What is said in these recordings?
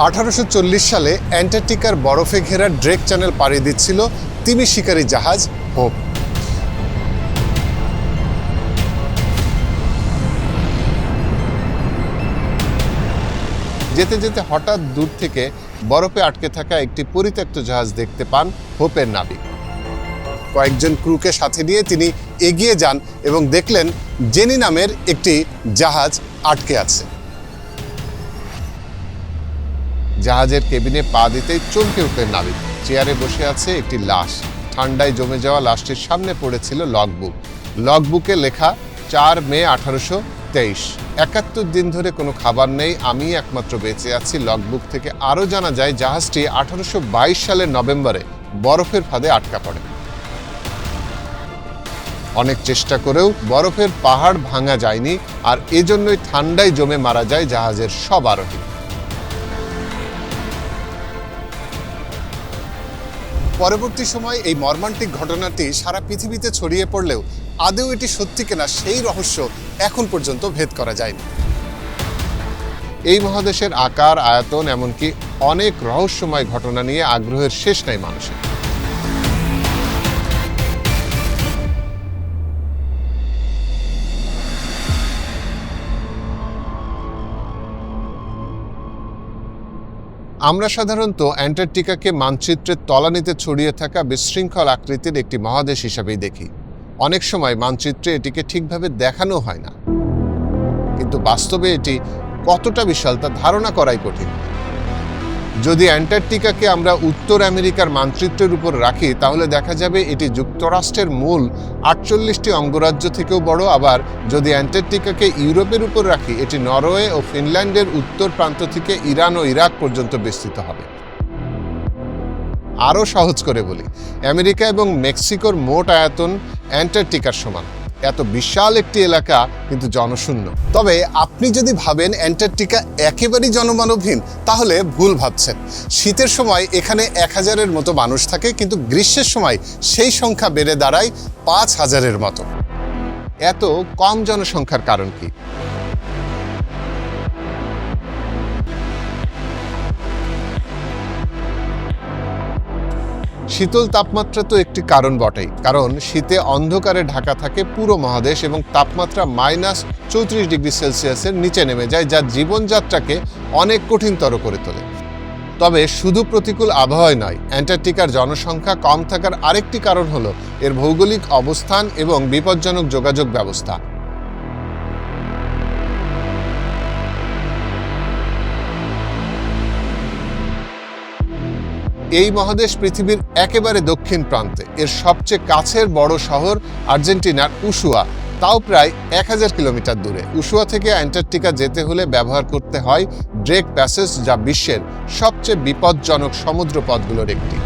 1840 সালে অ্যান্টার্কটিকার বরফে ঘেরা ড্রেক চ্যানেল পাড়ি দিচ্ছিল তিমি শিকারী জাহাজ হোপ। যেতে যেতে হঠাৎ দূর থেকে বরফে আটকে থাকা একটি পরিত্যক্ত জাহাজ দেখতে পান হোপের নাবিক। কয়েকজন ক্রুকে সাথে নিয়ে তিনি এগিয়ে যান এবং দেখলেন জেনি নামের একটি জাহাজ আটকে আছে। জাহাজের কেবিনে পা দিতেই চমকে উঠলেন নাবিক। চেয়ারে বসে আছে একটি লাশ। ঠান্ডায় জমে যাওয়া লাশটির সামনে পড়েছিল লগবুক। লগবুকে লেখা 4 মে 1823। 71 দিন ধরে কোনো খাবার নেই, আমি একমাত্র বেঁচে আছি। লগবুক থেকে আরও জানা যায় জাহাজটি 1822 সালের নভেম্বরে বরফের ফাঁদে আটকা পড়ে। অনেক চেষ্টা করেও বরফের পাহাড় ভাঙা যায়নি, আর এজন্যই ঠান্ডায় জমে মারা যায় জাহাজের সব আরোহী। পরবর্তী সময় এই মর্মান্তিক ঘটনাটি সারা পৃথিবীতে ছড়িয়ে পড়লেও আদৌ এটি সত্যি কিনা সেই রহস্য এখন পর্যন্ত ভেদ করা যায়নি। এই মহাদেশের আকার, আয়তন, এমনকি অনেক রহস্যময় ঘটনা নিয়ে আগ্রহের শেষ নাই মানুষের। আমরা সাধারণত অ্যান্টার্কটিকাকে মানচিত্রের তলানিতে ছড়িয়ে থাকা বিশৃঙ্খল আকৃতির একটি মহাদেশ হিসাবেই দেখি। অনেক সময় মানচিত্রে এটিকে ঠিকভাবে দেখানো হয় না, কিন্তু বাস্তবে এটি কতটা বিশাল তা ধারণা করাই কঠিন। যদি অ্যান্টার্কটিকাকে আমরা উত্তর আমেরিকার মানচিত্রের উপর রাখি, তাহলে দেখা যাবে এটি যুক্তরাষ্ট্রের মূল 48টি অঙ্গরাজ্য থেকেও বড়। আবার যদি অ্যান্টার্কটিকাকে ইউরোপের উপর রাখি, এটি নরওয়ে ও ফিনল্যান্ডের উত্তর প্রান্ত থেকে ইরান ও ইরাক পর্যন্ত বিস্তৃত হবে। আরও সহজ করে বলি, আমেরিকা এবং মেক্সিকোর মোট আয়তন অ্যান্টার্কটিকার সমান। এত বিশাল একটি এলাকা কিন্তু জনশূন্য। তবে আপনি যদি ভাবেন অ্যান্টার্কটিকা একেবারেই জনমানবহীন, তাহলে ভুল ভাবছেন। শীতের সময় এখানে 1000-এর মতো মানুষ থাকে, কিন্তু গ্রীষ্মের সময় সেই সংখ্যা বেড়ে দাঁড়ায় 5000-এর মতো। এত কম জনসংখ্যার কারণ কি? শীতল তাপমাত্রা তো একটি কারণ বটেই, কারণ শীতে অন্ধকারে ঢাকা থাকে পুরো মহাদেশ এবং তাপমাত্রা -34°C নিচে নেমে যায়, যা জীবনযাত্রাকে অনেক কঠিনতর করে তোলে। তবে শুধু প্রতিকূল আবহাওয়াই নয়, অ্যান্টার্কটিকার জনসংখ্যা কম থাকার আরেকটি কারণ হলো এর ভৌগোলিক অবস্থান এবং বিপজ্জনক যোগাযোগ ব্যবস্থা। এই মহাদেশ পৃথিবীর একেবারে দক্ষিণ প্রান্তে। এর সবচেয়ে কাছের বড় শহর আর্জেন্টিনার উশুয়া, তাও প্রায় 1000 কিলোমিটার দূরে। উশুয়া থেকে অ্যান্টার্কটিকা যেতে হলে ব্যবহার করতে হয় ড্রেক প্যাসেজ, যা বিশ্বের সবচেয়ে বিপজ্জনক সমুদ্র পথগুলোর একটি।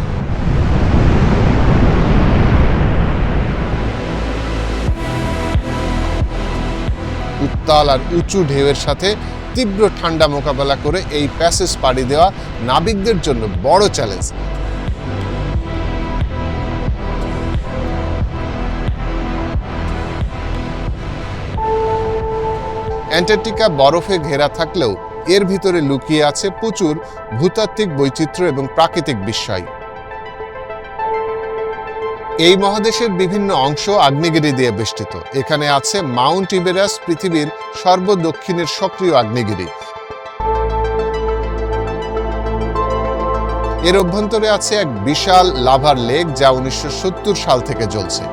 উত্তাল আর উঁচু ঢেউয়ের সাথে তীব্র ঠান্ডা মোকাবেলা করে এই প্যাসেজ পাড়ি দেওয়া নাবিকদের জন্য বড় চ্যালেঞ্জ। অ্যান্টার্কটিকা বরফে ঘেরা থাকলেও এর ভিতরে লুকিয়ে আছে প্রচুর ভূতাত্ত্বিক বৈচিত্র্য এবং প্রাকৃতিক বিস্ময়। এই মহাদেশের বিভিন্ন অংশ আগ্নেয়গিরি দিয়ে বেষ্টিত। এখানে আছে মাউন্ট ইবেরাস, পৃথিবীর সর্বদক্ষিণের সক্রিয় আগ্নেয়গিরি। এর অভ্যন্তরে আছে এক বিশাল লাভার লেক, যা 1970 সাল থেকে জ্বলছে।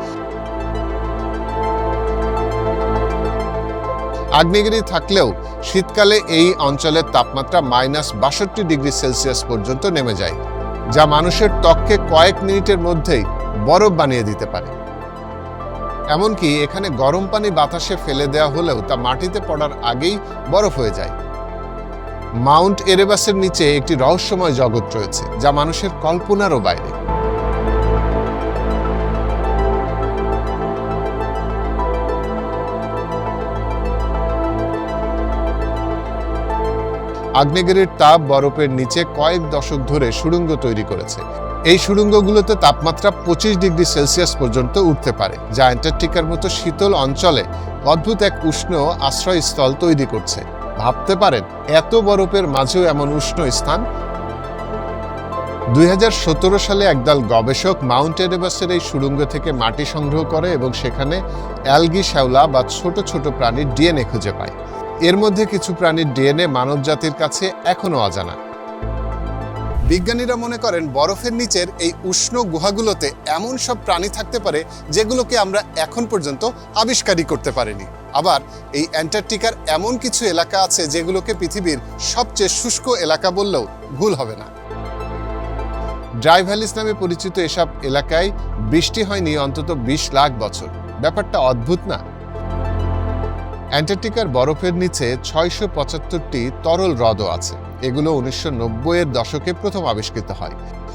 আগ্নেয়গিরি থাকলেও শীতকালে এই অঞ্চলের তাপমাত্রা -62°C পর্যন্ত নেমে যায়, যা মানুষের ত্বককে কয়েক মিনিটের মধ্যেই বরফ বানিয়ে দিতে পারে। এমনকি এখানে গরম পানি বাতাসে ফেলে দেওয়া হলেও তা মাটিতে পড়ার আগেই বরফ হয়ে যায়। মাউন্ট এরেবাসের নিচে একটি রহস্যময় জগৎ রয়েছে, যা মানুষের কল্পনারও বাইরে। আগ্নেয়গিরির তাপ বরফের নিচে কয়েক দশক ধরে সুড়ঙ্গ তৈরি করেছে। এই সুড়ঙ্গগুলোতে তাপমাত্রা 25°C পর্যন্ত উঠতে পারে, যা অ্যান্টার্কটিকার মতো শীতল অঞ্চলে অদ্ভুত এক উষ্ণ আশ্রয়স্থল তৈরি করছে। ভাবতে পারেন এত বরফের মাঝেও এমন উষ্ণ স্থান? 2017 সালে একদল গবেষক মাউন্ট এভারেস্টের এই সুড়ঙ্গ থেকে মাটি সংগ্রহ করে এবং সেখানে অ্যালগি শ্যাওলা বা ছোট ছোট প্রাণীর ডিএনএ খুঁজে পায়। এর মধ্যে কিছু প্রাণীর ডিএনএ মানবজাতির কাছে এখনো অজানা। বিজ্ঞানীরা মনে করেন বরফের নিচের এই উষ্ণ গুহাগুলোতে এমন সব প্রাণী থাকতে পারে যেগুলোকে আমরা এখন পর্যন্ত আবিষ্কারই করতে পারিনি। আবার এই অ্যান্টার্কটিকার এমন কিছু এলাকা আছে যেগুলোকে পৃথিবীর সবচেয়ে শুষ্ক এলাকা বললেও ভুল হবে না। ড্রাই ভ্যালিস নামে পরিচিত এসব এলাকায় বৃষ্টি হয়নি অন্তত 20 লাখ বছর। ব্যাপারটা অদ্ভুত না? অ্যান্টার্কটিকার বরফের নিচে 675টি তরল হ্রদও আছে। এগুলো 1990-এর দশকে প্রথম আবিষ্কৃত হয়।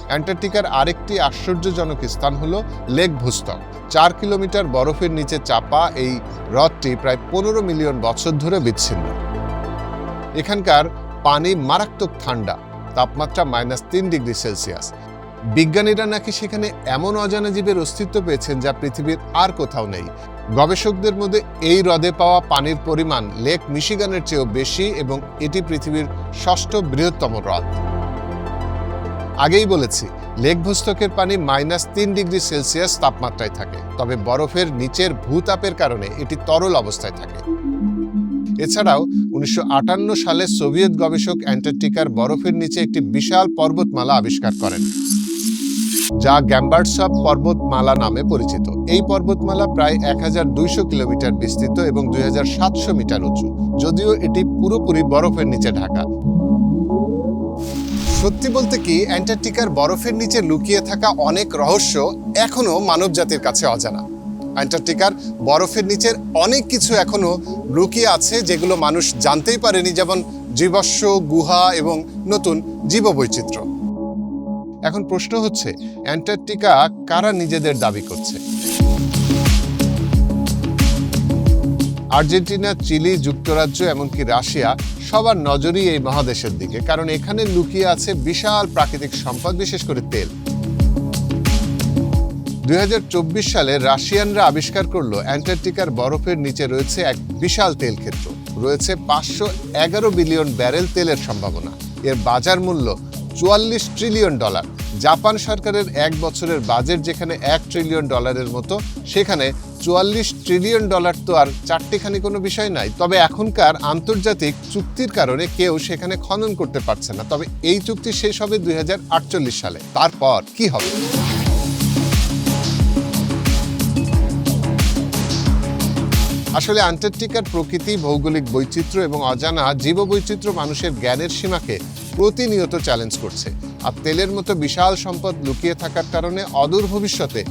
অ্যান্টার্কটিকার আরেকটি আশ্চর্যজনক স্থান হলো লেক ভুস্তক। 4 কিলোমিটার বরফের নিচে চাপা এই হ্রদটি প্রায় 15 মিলিয়ন বছর ধরে বিচ্ছিন্ন। এখানকার পানি মারাত্মক ঠান্ডা, তাপমাত্রা -3 ডিগ্রি সেলসিয়াস। বিজ্ঞানীরা নাকি সেখানে এমন অজানা জীবের অস্তিত্ব পেয়েছেন যা পৃথিবীর আর কোথাও নেই। গবেষকদের মধ্যে এই হ্রদে পাওয়া পানির পরিমাণ লেক মিশিগানের চেয়েও বেশি এবং এটি পৃথিবীর 6ষ্ঠ বৃহত্তম হ্রদ। আগেই বলেছি, লেক ভুস্তকের পানি -3 ডিগ্রি সেলসিয়াস তাপমাত্রায় থাকে, তবে বরফের নিচের ভূতাপের কারণে এটি তরল অবস্থায় থাকে। এছাড়াও 1958 সালে সোভিয়েত গবেষক অ্যান্টার্কটিকার বরফের নিচে একটি বিশাল পর্বতমালা আবিষ্কার করেন, যা গ্যাম্বার্টসব পর্বতমালা নামে পরিচিত। এই পর্বতমালা প্রায় 1200 কিলোমিটার বিস্তৃত এবং 2700 মিটার উঁচু, যদিও এটি পুরোপুরি বরফের নিচে ঢাকা। সত্যি বলতে কি, অ্যান্টার্কটিকার বরফের নিচে লুকিয়ে থাকা অনেক রহস্য এখনো মানবজাতির কাছে অজানা। অ্যান্টার্কটিকার বরফের নিচের অনেক কিছু এখনো লুকিয়ে আছে যেগুলো মানুষ জানতেই পারেনি, যেমন জীবাশ্ম, গুহা এবং নতুন জীববৈচিত্র্য। এখন প্রশ্ন হচ্ছে, অ্যান্টার্কটিকা কারা নিজেদের দাবি করছে? আর্জেন্টিনা, চিলি, যুক্তরাজ্য এমনকি রাশিয়া সবার নজরই এই মহাদেশের দিকে, কারণ এখানে লুকিয়ে আছে বিশাল প্রাকৃতিক সম্পদ, বিশেষ করে তেল। 2024 সালে রাশিয়ানরা আবিষ্কার করলো অ্যান্টার্কটিকার বরফের নিচে রয়েছে এক বিশাল তেল ক্ষেত্র। রয়েছে 511 বিলিয়ন ব্যারেল তেলের সম্ভাবনা। এর বাজার মূল্য $44 ট্রিলিয়ন। জাপান সরকারের 1 বছরের বাজেট যেখানে $1 ট্রিলিয়ন মতো, সেখানে $44 ট্রিলিয়ন তো আর চারটিখানি কোনো বিষয় নাই। তবে এখনকার আন্তর্জাতিক চুক্তির কারণে কেউ সেখানে খনন করতে পারছে না। তবে এই চুক্তি শেষ হবে 2048 সালে। তারপর কি হবে? আসলে অ্যান্টার্কটিকার প্রকৃতি, ভৌগোলিক বৈচিত্র্য এবং অজানা জীববৈচিত্র্য মানুষের জ্ঞানের সীমাকে প্রতিনিয়ত চ্যালেঞ্জ করছে। আর তেলের মতো বিশাল সম্পদ লুকিয়ে থাকার কারণে অদূর ভবিষ্যতে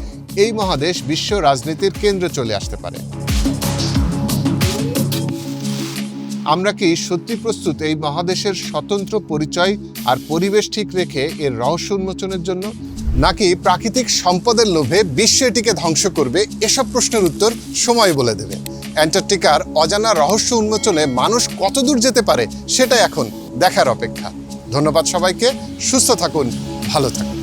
এই মহাদেশ বিশ্ব রাজনীতির কেন্দ্রে চলে আসতে পারে। আমরা কি সত্যি প্রস্তুত এই মহাদেশের স্বতন্ত্র পরিচয় আর পরিবেশ ঠিক রেখে এর রহস্য উন্মোচনের জন্য, নাকি প্রাকৃতিক সম্পদের লোভে বিশ্ব এটিকে ধ্বংস করবে? এসব প্রশ্নের উত্তর সময় বলে দেবে। অ্যান্টার্কটিকার অজানা রহস্য উন্মোচনে মানুষ কতদূর যেতে পারে সেটাই এখন দেখার অপেক্ষা। ধন্যবাদ সবাইকে। সুস্থ থাকুন, ভালো থাকুন।